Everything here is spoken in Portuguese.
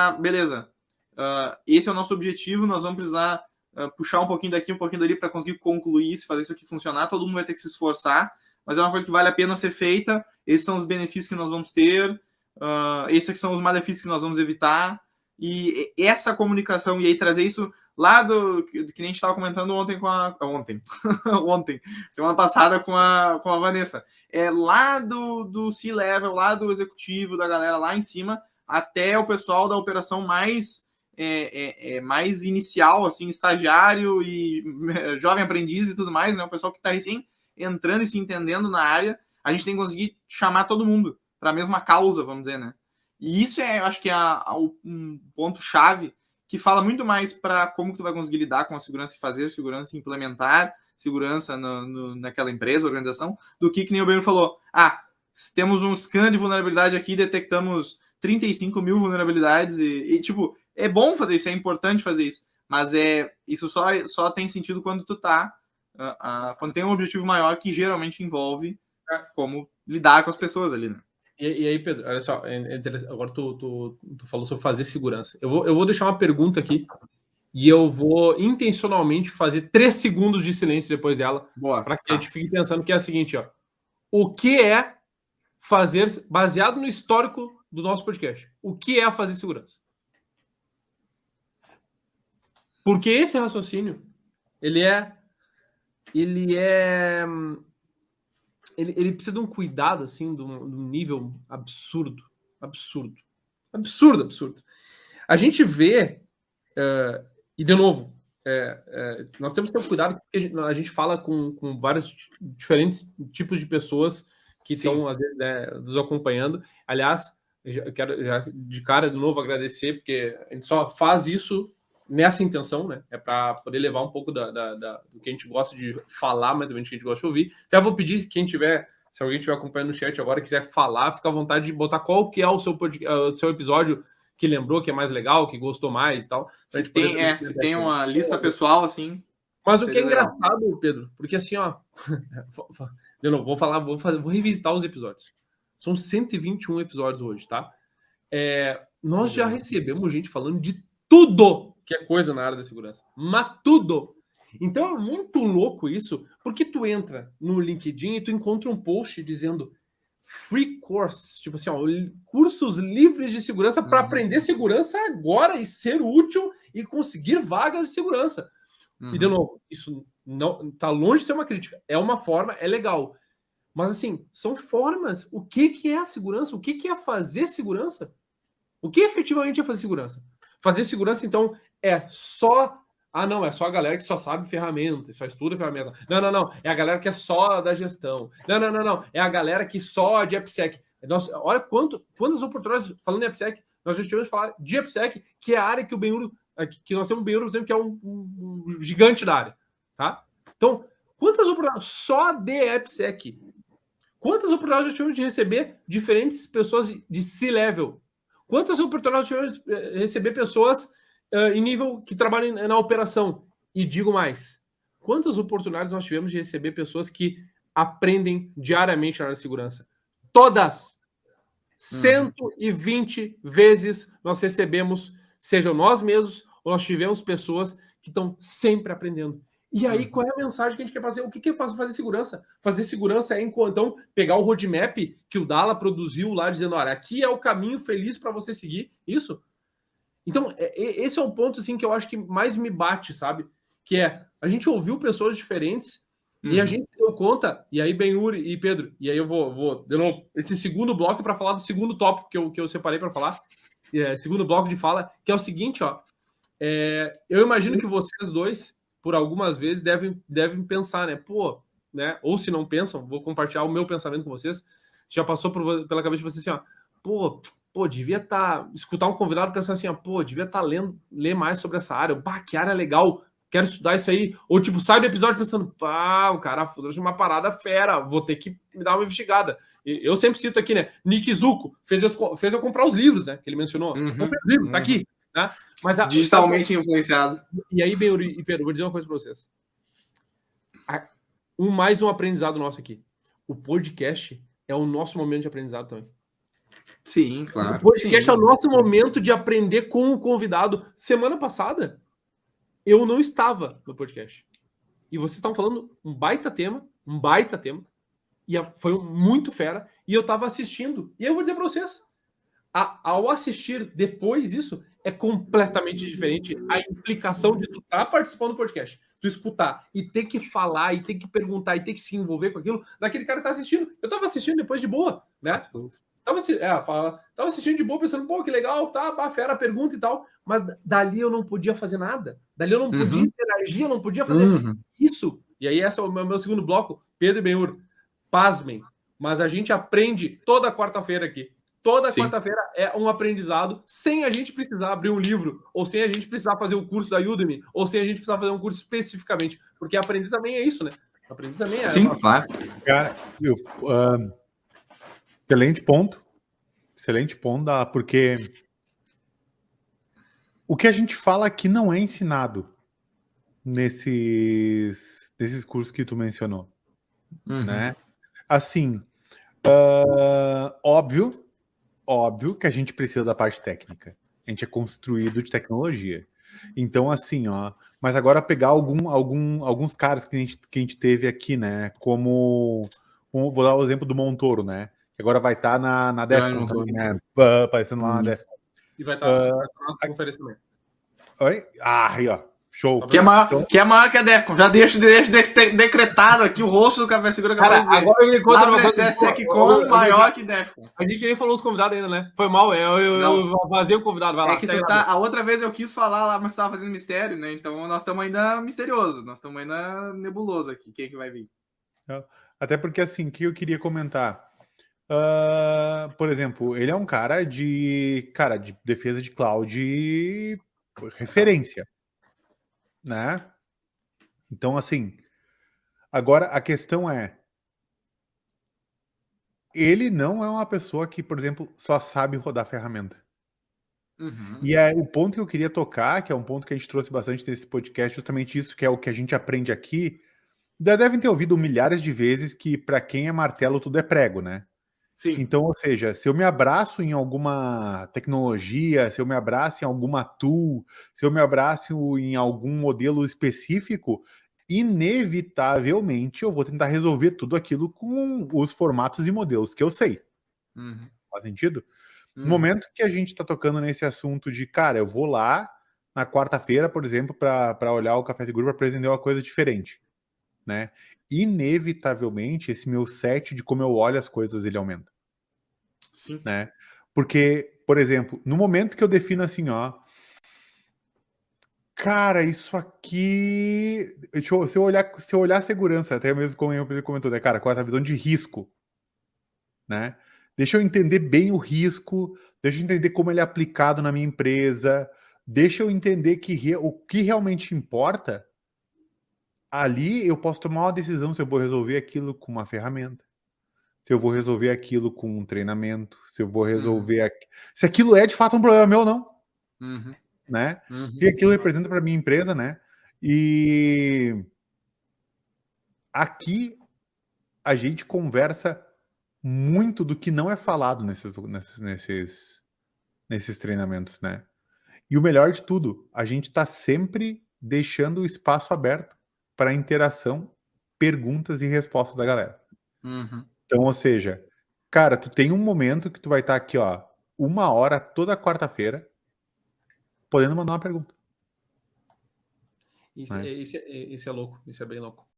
precisar, beleza, esse é o nosso objetivo, nós vamos precisar puxar um pouquinho daqui, um pouquinho dali para conseguir concluir isso, fazer isso aqui funcionar, todo mundo vai ter que se esforçar, mas é uma coisa que vale a pena ser feita, esses são os benefícios que nós vamos ter, esses aqui são os malefícios que nós vamos evitar, e essa comunicação, e aí trazer isso lá que nem a gente estava comentando ontem ontem, semana passada com a Vanessa, lá do C-Level, lá do executivo, da galera lá em cima, até o pessoal da operação mais inicial, assim, estagiário e jovem aprendiz e tudo mais, né? O pessoal que está recém entrando e se entendendo na área, a gente tem que conseguir chamar todo mundo para a mesma causa, vamos dizer, né? E isso eu acho que é um ponto-chave que fala muito mais para como que tu vai conseguir lidar com a segurança e fazer segurança e implementar segurança naquela empresa, organização, do que nem o Breno falou. Temos um scan de vulnerabilidade aqui, detectamos 35 mil vulnerabilidades e tipo, é bom fazer isso, é importante fazer isso, mas isso só tem sentido quando tu quando tem um objetivo maior que geralmente envolve como lidar com as pessoas ali, né? E aí, Pedro, olha só, agora tu falou sobre fazer segurança. Eu vou deixar uma pergunta aqui e eu vou intencionalmente fazer 3 segundos de silêncio depois dela, para que a gente fique pensando, que é a seguinte, ó. O que é fazer, baseado no histórico do nosso podcast, o que é fazer segurança? Porque esse raciocínio, ele precisa de um cuidado, assim, de um nível absurdo. A gente vê, e de novo, nós temos que ter um cuidado, porque a gente fala com vários diferentes tipos de pessoas que estão, às vezes, nos acompanhando. Aliás, eu quero de cara, de novo, agradecer, porque a gente só faz isso nessa intenção, né? É para poder levar um pouco do que a gente gosta de falar, mas também do que a gente gosta de ouvir. Até vou pedir, se alguém estiver acompanhando no chat agora e quiser falar, fica à vontade de botar qual que é o seu episódio que lembrou, que é mais legal, que gostou mais e tal. Se tem uma lista pessoal, assim... Mas o que é engraçado, Pedro, porque assim, ó... Eu não vou falar, vou revisitar os episódios. São 121 episódios hoje, tá? Nós já recebemos gente falando de tudo que é coisa na área da segurança. Mas tudo! Então é muito louco isso, porque tu entra no LinkedIn e tu encontra um post dizendo free course, tipo assim, ó, cursos livres de segurança para aprender segurança agora e ser útil e conseguir vagas de segurança. E de novo, isso não tá longe de ser uma crítica. É uma forma, é legal. Mas assim, são formas. O que é a segurança? O que é fazer segurança? O que efetivamente é fazer segurança? Fazer segurança, então, é só... não, é só a galera que só sabe ferramenta, só estuda ferramenta. Não. É a galera que é só da gestão. Não. É a galera que só de AppSec. Nossa, olha quantas oportunidades, falando em AppSec, nós já tivemos que falar de AppSec, que é a área que o Benhur, que nós temos o Benhur, por exemplo, que é um gigante da área. Tá? Então, quantas oportunidades só de AppSec? Quantas oportunidades nós tivemos de receber diferentes pessoas de C-level? Quantas oportunidades nós tivemos de receber pessoas em nível que trabalham na operação? E digo mais, quantas oportunidades nós tivemos de receber pessoas que aprendem diariamente na área de segurança? Todas! 120 vezes nós recebemos, sejam nós mesmos, ou nós tivemos pessoas que estão sempre aprendendo. E aí, qual é a mensagem que a gente quer fazer? O que é fazer segurança? Fazer segurança é, então, pegar o roadmap que o Dala produziu lá, dizendo, olha, aqui é o caminho feliz para você seguir. Isso. Então, esse é o ponto, assim, que eu acho que mais me bate, sabe? Que a gente ouviu pessoas diferentes e a gente se deu conta, e aí, Benhur e Pedro, e aí eu vou de novo, esse segundo bloco para falar do segundo tópico que eu separei para falar, segundo bloco de fala, que é o seguinte, ó, eu imagino que vocês dois, por algumas vezes, devem pensar, né? Pô, né? Ou se não pensam, vou compartilhar o meu pensamento com vocês. Já passou pela cabeça de vocês assim, ó, pô, devia escutar um convidado e pensar assim, ó, pô, devia ler mais sobre essa área. Bah, que área legal, quero estudar isso aí. Ou tipo, sai do episódio pensando, pá, o cara trouxe uma parada fera, vou ter que me dar uma investigada. Eu sempre cito aqui, né? Nick Zuko fez eu comprar os livros, né? Que ele mencionou. Comprei os livros, tá aqui. Né? Mas digitalmente influenciado. E aí, Benhur e Pedro, vou dizer uma coisa para vocês. Mais um aprendizado nosso aqui. O podcast é o nosso momento de aprendizado também. Sim, claro. O podcast sim. é o nosso momento de aprender com o convidado. Semana passada, eu não estava no podcast. E vocês estavam falando um baita tema, e foi muito fera, e eu estava assistindo. E eu vou dizer para vocês, ao assistir depois isso, é completamente diferente a implicação de tu estar participando do podcast, tu escutar e ter que falar, e ter que perguntar, e ter que se envolver com aquilo, daquele cara que tá assistindo. Eu estava assistindo depois de boa, né? Tava assistindo de boa, pensando, pô, que legal, tá, fera a pergunta e tal, mas dali eu não podia fazer nada, dali eu não podia interagir, eu não podia fazer isso. E aí esse é o meu segundo bloco. Pedro e Benhur, pasmem, mas a gente aprende toda quarta-feira aqui. Toda quarta-feira é um aprendizado, sem a gente precisar abrir um livro, ou sem a gente precisar fazer um curso da Udemy, ou sem a gente precisar fazer um curso especificamente, porque aprender também é isso, né? Aprender também é... Sim, claro. Cara, excelente ponto, porque o que a gente fala aqui não é ensinado nesses cursos que tu mencionou, né? Assim, óbvio que a gente precisa da parte técnica. A gente é construído de tecnologia. Então, assim, mas agora pegar alguns caras que a gente teve aqui, né? Como vou dar o exemplo do Montoro, né? Que agora vai estar na Defcon também, né? Aparecendo lá na Defcon. E vai estar na conferência também. Oi? Aí, ó. Show. Que é maior que a Defcon. Já deixo decretado aqui o rosto do Café Seguro acabou de dizer. Agora eu encontro uma coisa. SecCom maior que Defcon. A gente nem falou os convidados ainda, né? Foi mal, eu vazei o convidado. Vai lá. É que a outra vez eu quis falar lá, mas tu tava fazendo mistério, né? Então nós estamos ainda misterioso. Nós estamos ainda nebuloso aqui. Quem que vai vir? Até porque, assim, o que eu queria comentar? Por exemplo, ele é um cara de defesa de cloud referência, né? Então, assim, agora a questão é, ele não é uma pessoa que, por exemplo, só sabe rodar ferramenta. E o ponto que eu queria tocar, que é um ponto que a gente trouxe bastante nesse podcast, justamente isso, que é o que a gente aprende aqui. Devem ter ouvido milhares de vezes que para quem é martelo tudo é prego, né? Sim. Então, ou seja, se eu me abraço em alguma tecnologia, se eu me abraço em alguma tool, se eu me abraço em algum modelo específico, inevitavelmente eu vou tentar resolver tudo aquilo com os formatos e modelos que eu sei. Faz sentido? No momento que a gente está tocando nesse assunto de, cara, eu vou lá na quarta-feira, por exemplo, para olhar o Café Seguro para aprender uma coisa diferente, né? Inevitavelmente, esse meu set de como eu olho as coisas, ele aumenta. Sim. Né? Porque, por exemplo, no momento que eu defino assim, cara, isso aqui... Se eu olhar a segurança, até mesmo como ele comentou, né, cara, com essa visão de risco, né? Deixa eu entender bem o risco, deixa eu entender como ele é aplicado na minha empresa, deixa eu entender o que realmente importa. Ali eu posso tomar uma decisão se eu vou resolver aquilo com uma ferramenta, se eu vou resolver aquilo com um treinamento, se eu vou resolver se aquilo é de fato um problema meu ou não, né? O que aquilo representa para minha empresa, né? E aqui a gente conversa muito do que não é falado nesses treinamentos, né? E o melhor de tudo, a gente está sempre deixando o espaço aberto para interação, perguntas e respostas da galera. Então, ou seja, cara, tu tem um momento que tu vai estar aqui, 1 hora toda quarta-feira, podendo mandar uma pergunta. Isso é louco, isso é bem louco.